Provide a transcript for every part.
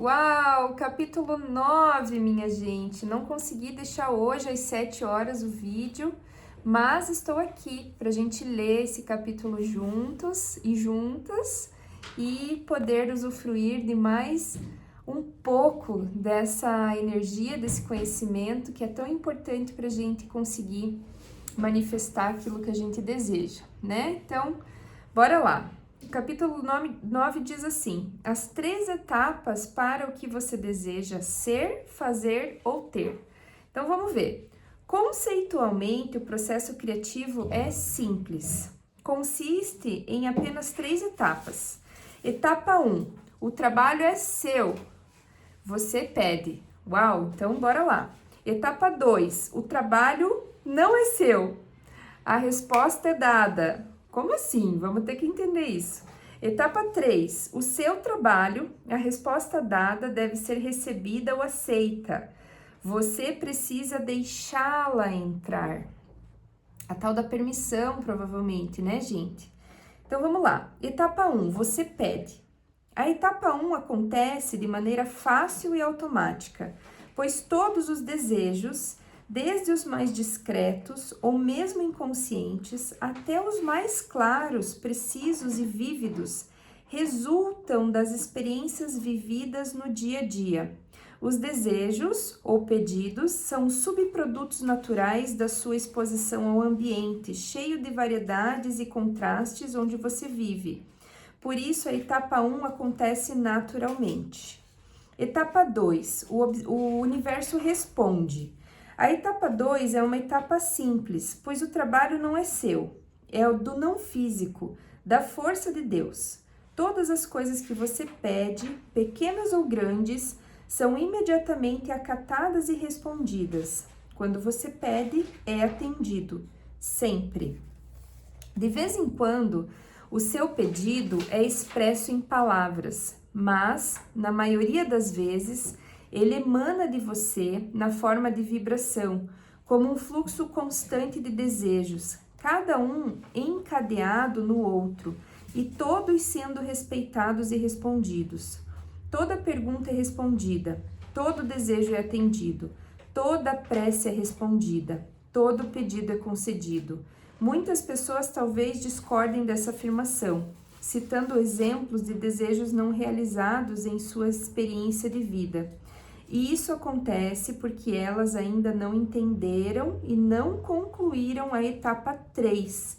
Uau, capítulo 9, minha gente. Não consegui deixar hoje às 7 horas o vídeo, mas estou aqui para a gente ler esse capítulo juntos e juntas e poder usufruir de mais um pouco dessa energia, desse conhecimento que é tão importante para a gente conseguir manifestar aquilo que a gente deseja, né? Então, bora lá. O capítulo 9 diz assim: as 3 etapas para o que você deseja ser, fazer ou ter. Então vamos ver. Conceitualmente, o processo criativo é simples. Consiste em apenas 3 etapas. Etapa 1, o trabalho é seu. Você pede. Uau, então bora lá. Etapa 2, o trabalho não é seu. A resposta é dada. Como assim? Vamos ter que entender isso. Etapa 3. O seu trabalho, a resposta dada deve ser recebida ou aceita. Você precisa deixá-la entrar. A tal da permissão, provavelmente, né, gente? Então, vamos lá. Etapa 1. Você pede. A etapa 1 acontece de maneira fácil e automática, pois todos os desejos, desde os mais discretos ou mesmo inconscientes, até os mais claros, precisos e vívidos, resultam das experiências vividas no dia a dia. Os desejos ou pedidos são subprodutos naturais da sua exposição ao ambiente, cheio de variedades e contrastes onde você vive. Por isso, a etapa 1 acontece naturalmente. Etapa 2, o universo responde. A etapa 2 é uma etapa simples, pois o trabalho não é seu, é o do não físico, da força de Deus. Todas as coisas que você pede, pequenas ou grandes, são imediatamente acatadas e respondidas. Quando você pede, é atendido, sempre. De vez em quando, o seu pedido é expresso em palavras, mas, na maioria das vezes, ele emana de você na forma de vibração, como um fluxo constante de desejos, cada um encadeado no outro, e todos sendo respeitados e respondidos. Toda pergunta é respondida, todo desejo é atendido, toda prece é respondida, todo pedido é concedido. Muitas pessoas talvez discordem dessa afirmação, citando exemplos de desejos não realizados em sua experiência de vida. E isso acontece porque elas ainda não entenderam e não concluíram a etapa 3,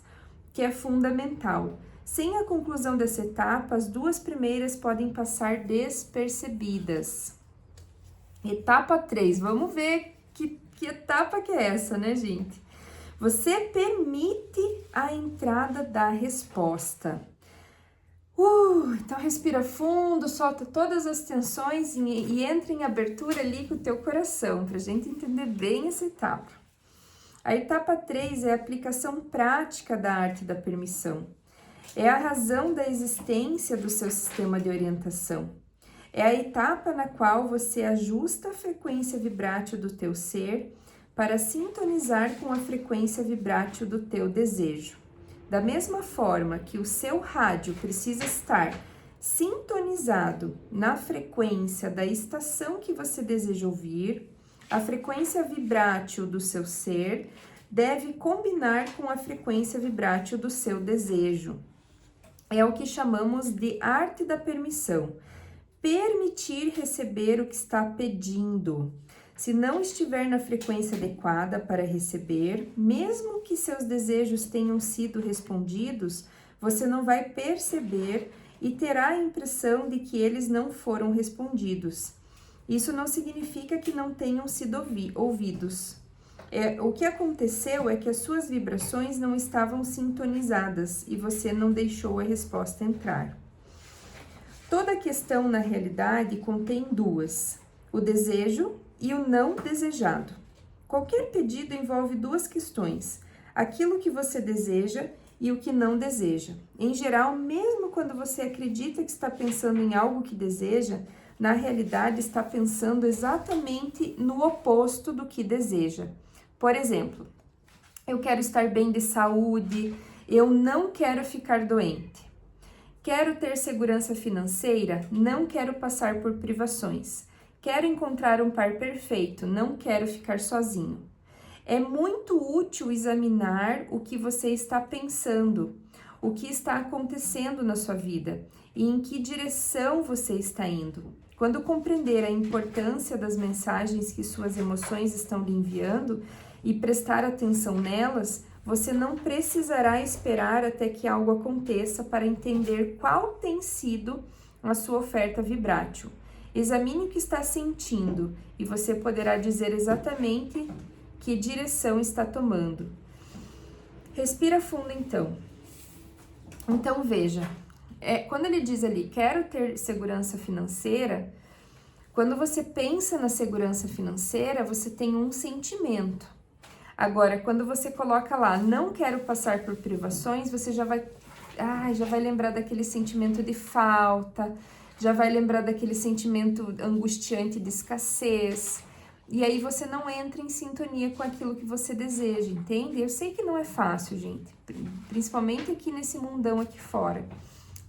que é fundamental. Sem a conclusão dessa etapa, as 2 primeiras podem passar despercebidas. Etapa 3, vamos ver que etapa que é essa, né, gente? Você permite a entrada da resposta. Então respira fundo, solta todas as tensões e entra em abertura ali com o teu coração, para a gente entender bem essa etapa. A etapa 3 é a aplicação prática da arte da permissão. É a razão da existência do seu sistema de orientação. É a etapa na qual você ajusta a frequência vibrátil do teu ser para sintonizar com a frequência vibrátil do teu desejo. Da mesma forma que o seu rádio precisa estar sintonizado na frequência da estação que você deseja ouvir, a frequência vibrátil do seu ser deve combinar com a frequência vibrátil do seu desejo. É o que chamamos de arte da permissão. Permitir receber o que está pedindo. Se não estiver na frequência adequada para receber, mesmo que seus desejos tenham sido respondidos, você não vai perceber e terá a impressão de que eles não foram respondidos. Isso não significa que não tenham sido ouvidos. O que aconteceu é que as suas vibrações não estavam sintonizadas e você não deixou a resposta entrar. Toda questão, na realidade, contém 2, o desejo e o não desejado. Qualquer pedido envolve 2 questões, aquilo que você deseja e o que não deseja. Em geral, mesmo quando você acredita que está pensando em algo que deseja, na realidade está pensando exatamente no oposto do que deseja. Por exemplo, eu quero estar bem de saúde, eu não quero ficar doente. Quero ter segurança financeira, não quero passar por privações. Quero encontrar um par perfeito, não quero ficar sozinho. É muito útil examinar o que você está pensando, o que está acontecendo na sua vida e em que direção você está indo. Quando compreender a importância das mensagens que suas emoções estão lhe enviando e prestar atenção nelas, você não precisará esperar até que algo aconteça para entender qual tem sido a sua oferta vibrátil. Examine o que está sentindo e você poderá dizer exatamente que direção está tomando. Respira fundo então. Então veja, quando ele diz ali, quero ter segurança financeira, quando você pensa na segurança financeira, você tem um sentimento. Agora, quando você coloca lá, não quero passar por privações, você já vai lembrar daquele sentimento de falta, já vai lembrar daquele sentimento angustiante de escassez, e aí você não entra em sintonia com aquilo que você deseja, entende? Eu sei que não é fácil, gente, principalmente aqui nesse mundão aqui fora,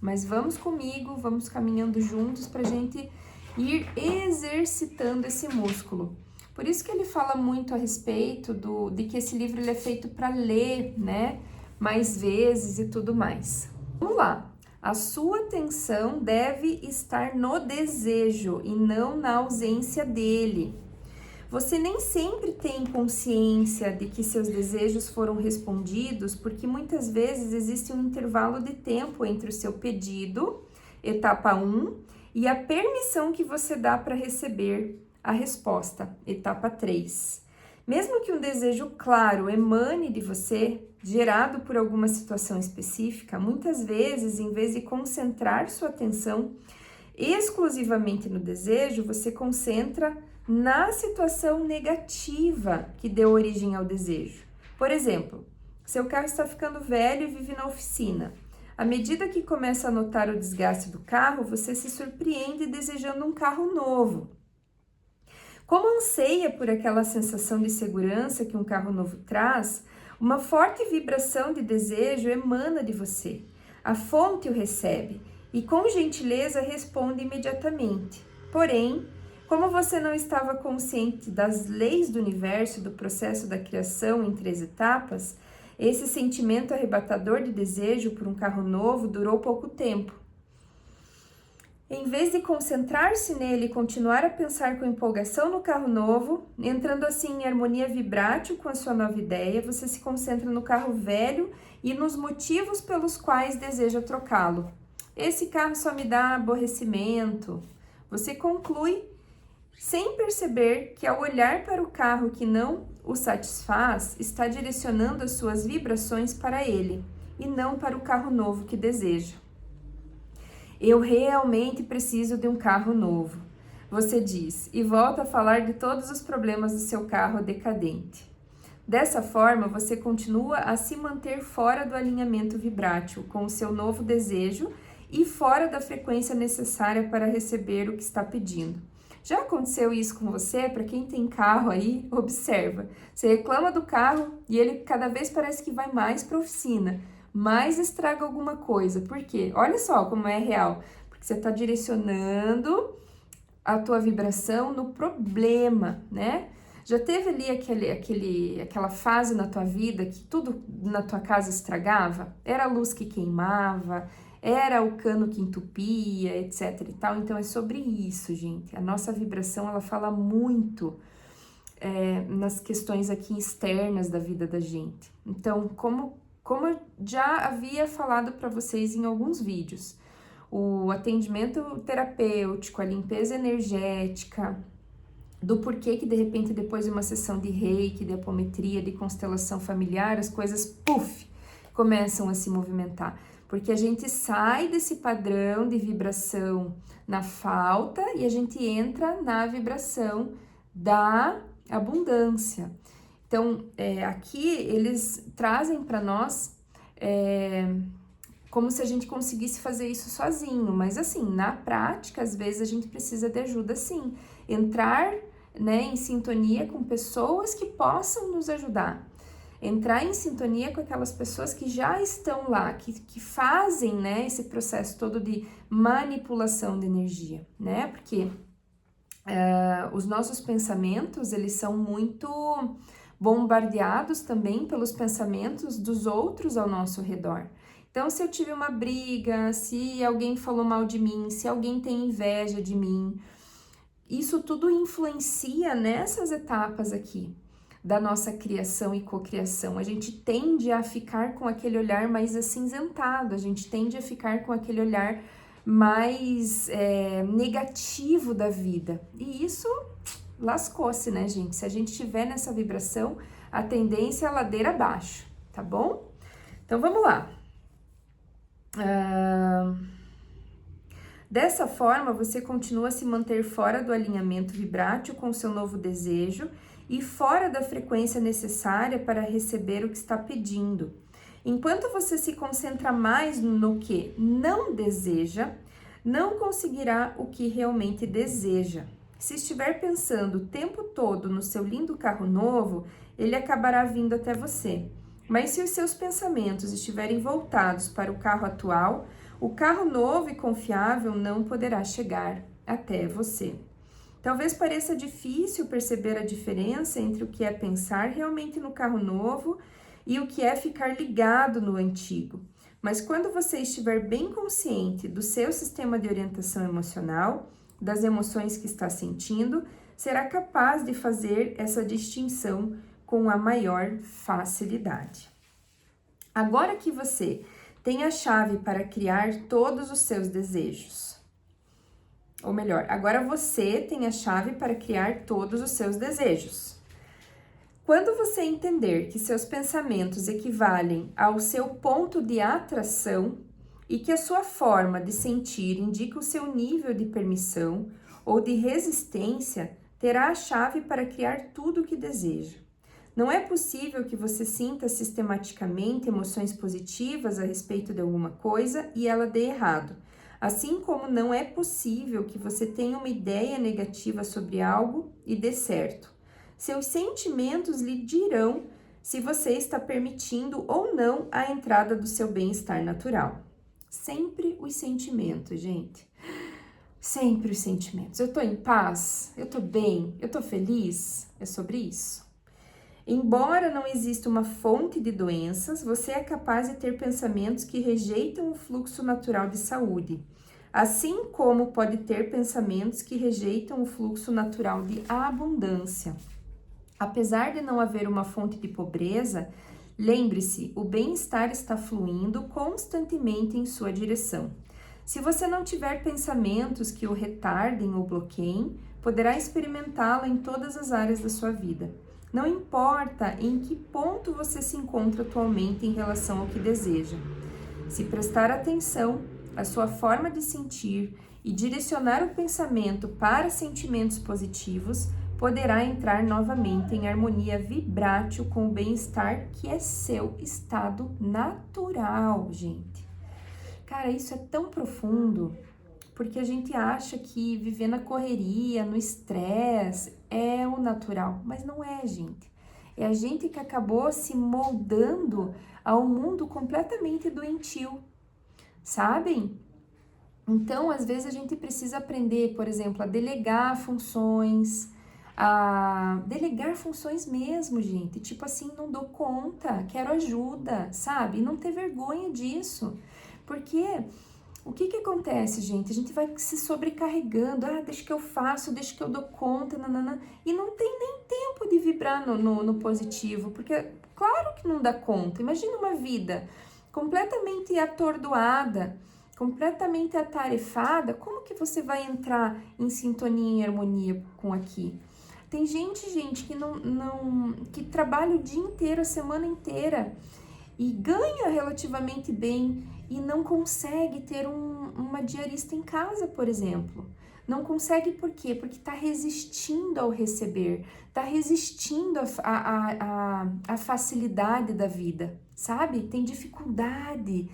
mas vamos comigo, vamos caminhando juntos pra gente ir exercitando esse músculo. Por isso que ele fala muito a respeito de que esse livro ele é feito para ler, né, mais vezes e tudo mais. Vamos lá. A sua atenção deve estar no desejo e não na ausência dele. Você nem sempre tem consciência de que seus desejos foram respondidos, porque muitas vezes existe um intervalo de tempo entre o seu pedido, etapa 1, e a permissão que você dá para receber a resposta, etapa 3. Mesmo que um desejo claro emane de você, gerado por alguma situação específica, muitas vezes, em vez de concentrar sua atenção exclusivamente no desejo, você concentra na situação negativa que deu origem ao desejo. Por exemplo, seu carro está ficando velho e vive na oficina. À medida que começa a notar o desgaste do carro, você se surpreende desejando um carro novo. Como anseia por aquela sensação de segurança que um carro novo traz, uma forte vibração de desejo emana de você. A fonte o recebe e, com gentileza, responde imediatamente. Porém, como você não estava consciente das leis do universo e do processo da criação em 3 etapas, esse sentimento arrebatador de desejo por um carro novo durou pouco tempo. Em vez de concentrar-se nele e continuar a pensar com empolgação no carro novo, entrando assim em harmonia vibrátil com a sua nova ideia, você se concentra no carro velho e nos motivos pelos quais deseja trocá-lo. Esse carro só me dá aborrecimento. Você conclui sem perceber que ao olhar para o carro que não o satisfaz, está direcionando as suas vibrações para ele e não para o carro novo que deseja. Eu realmente preciso de um carro novo, você diz, e volta a falar de todos os problemas do seu carro decadente. Dessa forma, você continua a se manter fora do alinhamento vibrátil com o seu novo desejo e fora da frequência necessária para receber o que está pedindo. Já aconteceu isso com você? Para quem tem carro aí, observa. Você reclama do carro e ele cada vez parece que vai mais para a oficina, mais estraga alguma coisa. Por quê? Olha só como é real. Porque você está direcionando a tua vibração no problema, né? Já teve ali aquela fase na tua vida que tudo na tua casa estragava? Era a luz que queimava, era o cano que entupia, etc e tal. Então é sobre isso, gente. A nossa vibração, ela fala muito nas questões aqui externas da vida da gente. Então, como eu já havia falado para vocês em alguns vídeos, o atendimento terapêutico, a limpeza energética, do porquê que de repente depois de uma sessão de reiki, de apometria, de constelação familiar, as coisas, começam a se movimentar. Porque a gente sai desse padrão de vibração na falta e a gente entra na vibração da abundância. Então, aqui eles trazem para nós como se a gente conseguisse fazer isso sozinho, mas assim, na prática, às vezes a gente precisa de ajuda sim. Entrar, né, em sintonia com pessoas que possam nos ajudar. entrar em sintonia com aquelas pessoas que já estão lá, que fazem, né, esse processo todo de manipulação de energia, né? Porque os nossos pensamentos, eles são muito bombardeados também pelos pensamentos dos outros ao nosso redor. Então, se eu tive uma briga, se alguém falou mal de mim, se alguém tem inveja de mim, isso tudo influencia nessas etapas aqui da nossa criação e cocriação. A gente tende a ficar com aquele olhar mais acinzentado, a gente tende a ficar com aquele olhar mais negativo da vida. E isso lascou-se, né, gente? Se a gente estiver nessa vibração, a tendência é a ladeira abaixo, tá bom? Então, vamos lá. Dessa forma, você continua a se manter fora do alinhamento vibrátil com o seu novo desejo e fora da frequência necessária para receber o que está pedindo. Enquanto você se concentra mais no que não deseja, não conseguirá o que realmente deseja. Se estiver pensando o tempo todo no seu lindo carro novo, ele acabará vindo até você. Mas se os seus pensamentos estiverem voltados para o carro atual, o carro novo e confiável não poderá chegar até você. Talvez pareça difícil perceber a diferença entre o que é pensar realmente no carro novo e o que é ficar ligado no antigo. Mas quando você estiver bem consciente do seu sistema de orientação emocional, das emoções que está sentindo, será capaz de fazer essa distinção com a maior facilidade. Agora que você tem a chave para criar todos os seus desejos, ou melhor, agora você tem a chave para criar todos os seus desejos. Quando você entender que seus pensamentos equivalem ao seu ponto de atração e que a sua forma de sentir indica o seu nível de permissão ou de resistência, terá a chave para criar tudo o que deseja. Não é possível que você sinta sistematicamente emoções positivas a respeito de alguma coisa e ela dê errado. Assim como não é possível que você tenha uma ideia negativa sobre algo e dê certo. Seus sentimentos lhe dirão se você está permitindo ou não a entrada do seu bem-estar natural. Sempre os sentimentos, gente. Sempre os sentimentos. Eu tô em paz? Eu tô bem? Eu tô feliz? É sobre isso. Embora não exista uma fonte de doenças, você é capaz de ter pensamentos que rejeitam o fluxo natural de saúde, assim como pode ter pensamentos que rejeitam o fluxo natural de abundância. Apesar de não haver uma fonte de pobreza, lembre-se, o bem-estar está fluindo constantemente em sua direção. Se você não tiver pensamentos que o retardem ou bloqueiem, poderá experimentá-lo em todas as áreas da sua vida. Não importa em que ponto você se encontra atualmente em relação ao que deseja. Se prestar atenção à sua forma de sentir e direcionar o pensamento para sentimentos positivos, poderá entrar novamente em harmonia vibrátil com o bem-estar que é seu estado natural, gente. Cara, isso é tão profundo, porque a gente acha que viver na correria, no estresse, é o natural, mas não é, gente. É a gente que acabou se moldando a um mundo completamente doentio, sabem? Então, às vezes a gente precisa aprender, por exemplo, a delegar funções, mesmo, gente. Tipo assim, não dou conta, quero ajuda, sabe? E não ter vergonha disso. Porque o que acontece, gente? A gente vai se sobrecarregando. Deixa que eu faço, deixa que eu dou conta, nanana. E não tem nem tempo de vibrar no positivo. Porque, claro que não dá conta. Imagina uma vida completamente atordoada, completamente atarefada. Como que você vai entrar em sintonia e harmonia com aqui? Tem gente que trabalha o dia inteiro, a semana inteira e ganha relativamente bem e não consegue ter uma diarista em casa, por exemplo. Não consegue por quê? Porque está resistindo ao receber, está resistindo à facilidade da vida, sabe? Tem dificuldade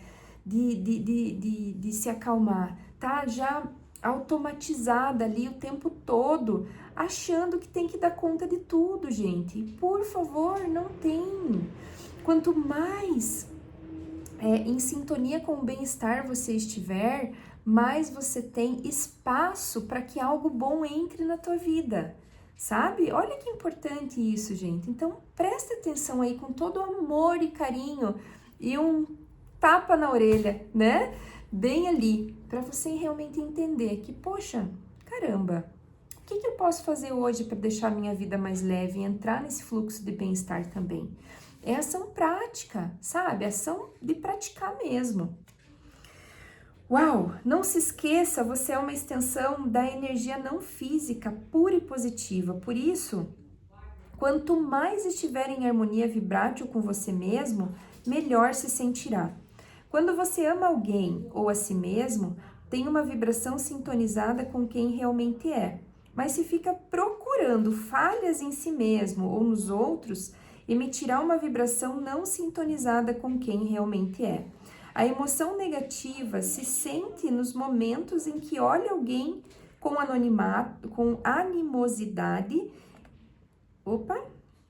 de se acalmar, tá? Já automatizada ali o tempo todo, achando que tem que dar conta de tudo, gente. Por favor, não tem. Quanto mais em sintonia com o bem-estar você estiver, mais você tem espaço para que algo bom entre na tua vida, sabe? Olha que importante isso, gente. Então, presta atenção aí com todo amor e carinho e um tapa na orelha, né? Bem ali, para você realmente entender que, poxa, caramba, o que eu posso fazer hoje para deixar a minha vida mais leve e entrar nesse fluxo de bem-estar também? É ação prática, sabe? Ação de praticar mesmo. Uau! Não se esqueça, você é uma extensão da energia não física pura e positiva. Por isso, quanto mais estiver em harmonia vibrátil com você mesmo, melhor se sentirá. Quando você ama alguém ou a si mesmo, tem uma vibração sintonizada com quem realmente é. Mas se fica procurando falhas em si mesmo ou nos outros, emitirá uma vibração não sintonizada com quem realmente é. A emoção negativa se sente nos momentos em que olha alguém com anonimato, com animosidade. Opa!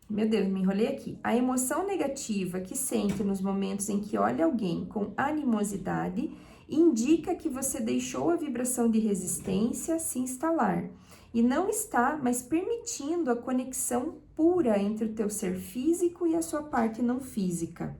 Meu Deus, me enrolei aqui. A emoção negativa que sente nos momentos em que olha alguém com animosidade indica que você deixou a vibração de resistência se instalar e não está mais permitindo a conexão pura entre o teu ser físico e a sua parte não física.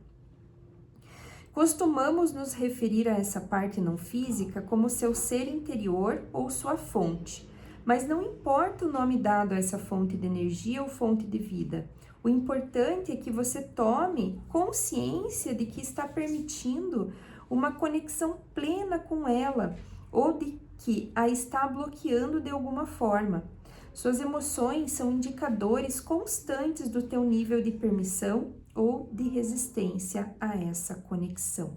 Costumamos nos referir a essa parte não física como seu ser interior ou sua fonte, mas não importa o nome dado a essa fonte de energia ou fonte de vida. O importante é que você tome consciência de que está permitindo uma conexão plena com ela ou de que a está bloqueando de alguma forma. Suas emoções são indicadores constantes do teu nível de permissão ou de resistência a essa conexão.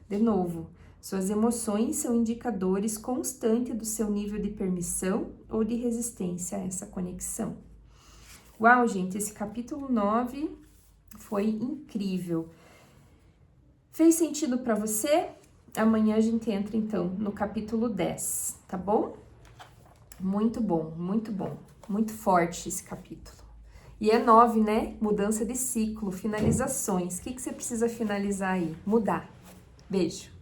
De novo, suas emoções são indicadores constantes do seu nível de permissão ou de resistência a essa conexão. Uau, gente, esse capítulo 9 foi incrível. Fez sentido para você? Amanhã a gente entra, então, no capítulo 10, tá bom? Muito bom, muito bom. Muito forte esse capítulo. E é 9, né? Mudança de ciclo, finalizações. O que você precisa finalizar aí? Mudar. Beijo.